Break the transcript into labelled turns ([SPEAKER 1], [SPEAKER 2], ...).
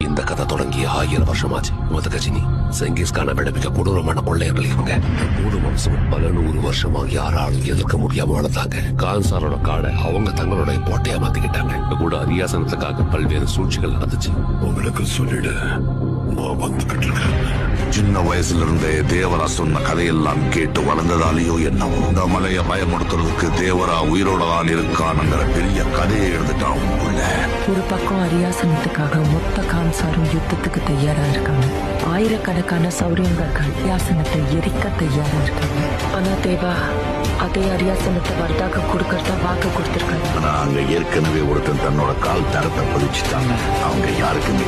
[SPEAKER 1] இந்த கதை தொடங்கி 1000 வருஷமாச்சு. கஜினி செங்கிஸ்கான விட மிக கொடூரமான கொள்ளையர்கள் இவங்க. மூணு வம்சம் பல 100 வருஷமா யாராலும் எதிர்க்க முடியாம வளர்த்தாங்க. கான்சாரோட காடை அவங்க தங்களுடைய கோட்டையா மாத்திக்கிட்டாங்க. கூட அரியாசனத்துக்காக பல்வேறு சூழ்ச்சிகள் நடந்துச்சு. உங்களுக்கு சொல்லிடு, நான் வந்துகிட்டு இருக்கேன்.
[SPEAKER 2] சின்ன வயசுல இருந்தே தேவரா சொன்ன கதையெல்லாம் கேட்டு வளர்ந்ததாலேயோ என்னவோ இந்த மலையை பயமுடுத்துறதுக்கு தேவரா உயிரோட தான் இருக்கானுங்கிற பெரிய கதையை எழுதிட்டான்.
[SPEAKER 3] ஒரு பக்கம் அரியாசனத்துக்காக மொத்த கான்சாரும் யுத்தத்துக்கு தயாரா இருக்காங்க. ஆயிரக்கணக்கான சௌரியங்கர்கள் அரியாசனத்தை எரிக்க தயாரா இருக்காங்க. ஆனா தேவா அதே அரியாசனத்தை வர்தாக்கு கொடுக்கறதா வாக்கு கொடுத்திருக்காங்க.
[SPEAKER 2] ஆனா அங்க ஏற்கனவே ஒருத்தன் தன்னோட கால் தரத்தை பதிச்சுட்டாங்க. அவங்க யாருக்குமே